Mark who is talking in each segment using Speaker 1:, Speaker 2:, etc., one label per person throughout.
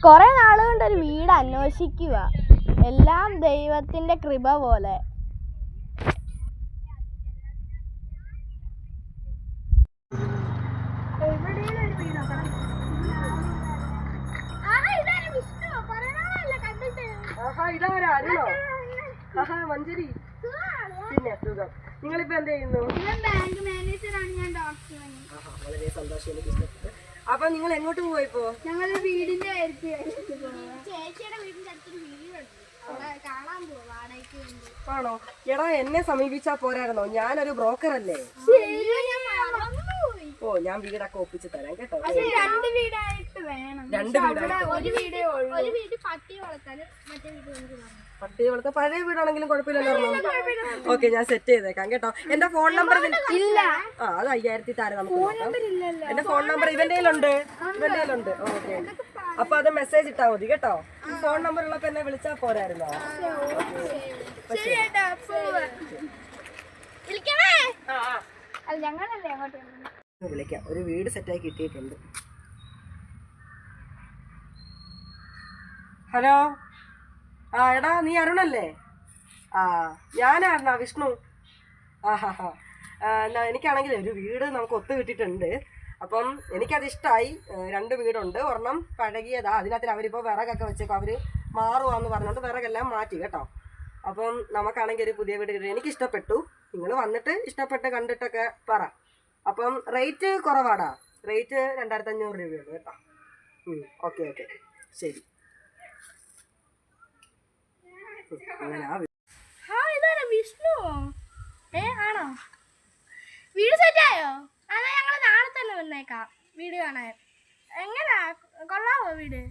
Speaker 1: കുറെ നാളുകൊണ്ട് ഒരു വീട് അന്വേഷിക്കുക. എല്ലാം ദൈവത്തിന്റെ കൃപ പോലെ.
Speaker 2: മഞ്ജരി, പിന്നെ സുഖം. നിങ്ങളിപ്പോ എന്ത് ചെയ്യുന്നു?
Speaker 1: ബാങ്ക് മാനേജറാണ്. ഞാൻ ഡോക്ടറാണ്.
Speaker 2: വളരെ സന്തോഷം, എനിക്ക് ഇഷ്ടപ്പെട്ടു. അപ്പൊ നിങ്ങൾ എങ്ങോട്ട് പോവാ ഇപ്പോ?
Speaker 1: ഞങ്ങൾ വീടിന്റെ ചേച്ചിയുടെ വീടിന്റെ അടുത്തൊരു വീടുണ്ട്, അവിടെ കാണാൻ പോവാ വാടകയ്ക്ക് വേണ്ടി.
Speaker 2: ആണോ? എടാ, എന്നെ സമീപിച്ചാ പോരായിരുന്നോ? ഞാനൊരു ബ്രോക്കർ അല്ലേ. ഓ, ഞാൻ വീടൊക്കെ ഒപ്പിച്ച് തരാം കേട്ടോ.
Speaker 1: രണ്ട് വീടായിട്ട് വേണം.
Speaker 2: രണ്ട് വീടായിട്ട്.
Speaker 1: ഒരു വീടേ ഉള്ളൂ. ഒരു വീട് പട്ടി വളർത്താനും മറ്റേ വീട്
Speaker 2: പട്ടി വളർത്താൻ. പഴയ വീടാണെങ്കിലും കുഴപ്പമില്ലല്ലോ. ഓക്കെ, ഞാൻ സെറ്റ് ചെയ്തേക്കാം കേട്ടോ. എന്റെ ഫോൺ നമ്പർ
Speaker 1: ഇല്ല.
Speaker 2: ആ, അത് 5000 തരാം നമുക്ക്. എന്റെ ഫോൺ നമ്പർ ഇവന്റെ കയ്യിലുണ്ട്. ഓക്കെ, അപ്പൊ അത് മെസ്സേജ് ഇട്ടാ മതി കേട്ടോ. ഫോൺ നമ്പർ ഉള്ളപ്പോ എന്നെ വിളിച്ചാ പോരായിരുന്നോ? വിളിക്കാം. ഒരു വീട് സെറ്റായി കിട്ടിയിട്ടുണ്ട്. ഹലോ. ആ, എടാ, നീ അരുണല്ലേ? ആ, ഞാനായിരുന്നാ വിഷ്ണു. എനിക്കാണെങ്കിൽ ഒരു വീട് നമുക്ക് ഒത്തു കിട്ടിയിട്ടുണ്ട്. അപ്പം എനിക്കത് ഇഷ്ടമായി. 2 വീടുണ്ട്. ഒരെണ്ണം പഴകിയതാ. അതിനകത്ത് അവരിപ്പോൾ വിറകൊക്കെ വെച്ചേക്കും. അവർ മാറുവാന്ന് പറഞ്ഞുകൊണ്ട് വിറകെല്ലാം മാറ്റി കേട്ടോ. അപ്പം നമുക്കാണെങ്കിൽ ഒരു പുതിയ വീട് കിട്ടി. എനിക്ക് ഇഷ്ടപ്പെട്ടു. നിങ്ങൾ വന്നിട്ട് ഇഷ്ടപ്പെട്ട് കണ്ടിട്ടൊക്കെ പറ. അപ്പം റേറ്റ് കുറവാടാ. റേറ്റ് 2500 രൂപയുള്ളൂ കേട്ടോ. ഓക്കെ, ശരി.
Speaker 1: വിഷ്ണു ആണോ? വീട് സെറ്റായോ? എന്നാ ഞങ്ങള് നാളെ തന്നെ വന്നേക്കാം വീട് കാണാൻ. എങ്ങനാ, കൊള്ളാവോ വീട്?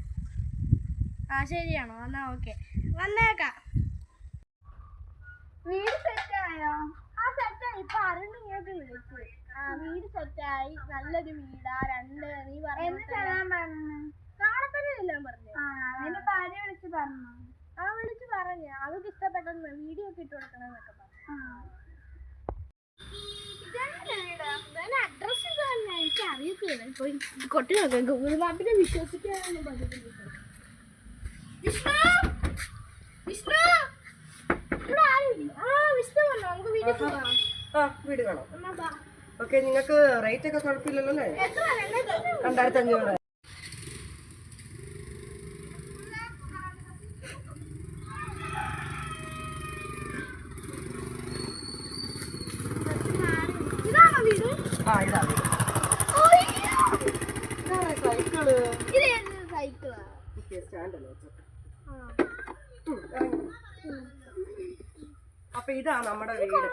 Speaker 1: ആ, ശരിയാണോ? എന്നാ ഓക്കെ, വന്നേക്കാം. വീട് സെറ്റായോ? ആ, സെറ്റായി. ഇപ്പൊ അരുൺ ഇങ്ങോട്ട് വിളിച്ചു. ആ, വീട് സെറ്റായി. നല്ലൊരു വീടാ. 2 നീ പറഞ്ഞു നാളെ തന്നെ എല്ലാം പറഞ്ഞു. അതിന്റെ ഭാര്യ വിളിച്ചു പറഞ്ഞു. ആ, വിളിച്ചു പറഞ്ഞു. അവൾക്ക് ഇഷ്ടപ്പെട്ടെന്ന് വീഡിയോ ഒക്കെ ഇട്ട് കൊടുക്കണമെന്നൊക്കെ പറഞ്ഞു. അഡ്രസ് ഇത് തന്നെ. എനിക്ക് അറിയത്തില്ല. ഇപ്പൊ കൊട്ടി നോക്കാം. ഗൂഗിൾ മാപ്പിനെ വിശ്വസിക്കാനൊന്നും പറ്റത്തില്ല. വിഷ്ണു, വിഷ്ണു, ഇവിടെ ആരുമില്ല. ആ, വിഷ്ണു വന്നോ? നമുക്ക് വീട്ടിൽ പോകാം.
Speaker 2: വീട് കാണാം. ഓക്കെ, നിങ്ങൾക്ക് റേറ്റ് ഒക്കെ കുഴപ്പമില്ലല്ലോ അല്ലേ? 2500. ആ, ഇതാ സൈക്കിള്.
Speaker 1: സൈക്കിളാ.
Speaker 2: സ്റ്റാൻഡല്ലേ. അപ്പൊ ഇതാ നമ്മുടെ വീട്.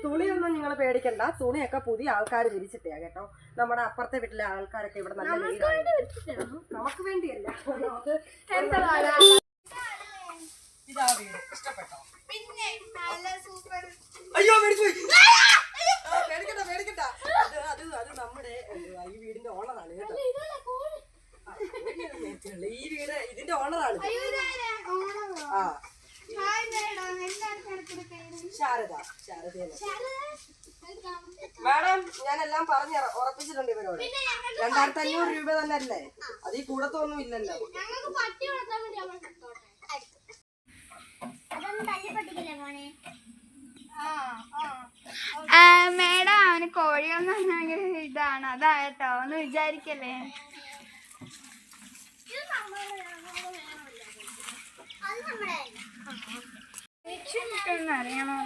Speaker 2: തുണിയൊന്നും നിങ്ങൾ പേടിക്കണ്ട. തുണിയൊക്കെ പുതിയ ആൾക്കാർ വിരിച്ചിട്ടാ കേട്ടോ. നമ്മുടെ അപ്പുറത്തെ വീട്ടിലെ ആൾക്കാരൊക്കെ ഇവിടെ നല്ല വീടാണ്. നമുക്ക് വേണ്ടിയല്ല, നമുക്ക്. ഇതാ വീട്. ഇഷ്ടപ്പെട്ടോ?
Speaker 1: പിന്നെ നല്ല സൂപ്പർ.
Speaker 2: അയ്യോ, പേടിക്കണ്ട. അത് നമ്മുടെ ഈ വീടിന്റെ ഓണറാണ് കേട്ടോ. ഈ വീട് ഇതിന്റെ ഓണറാണ്. ആ, ശാരദ. മാഡം, ഞാനെല്ലാം പറഞ്ഞ് ഉറപ്പിച്ചിട്ടുണ്ട് ഇവരോട്. 2500 രൂപ തന്നെ അല്ലേ? അത് ഈ കൂടത്തൊന്നും ഇല്ലല്ലോ.
Speaker 1: മേഡം, അവന് കോഴിയൊന്നും ഭയങ്കര ഇതാണ്. അതായിട്ടോ, ഒന്ന് വിചാരിക്കല്ലേ. അറിയണോ?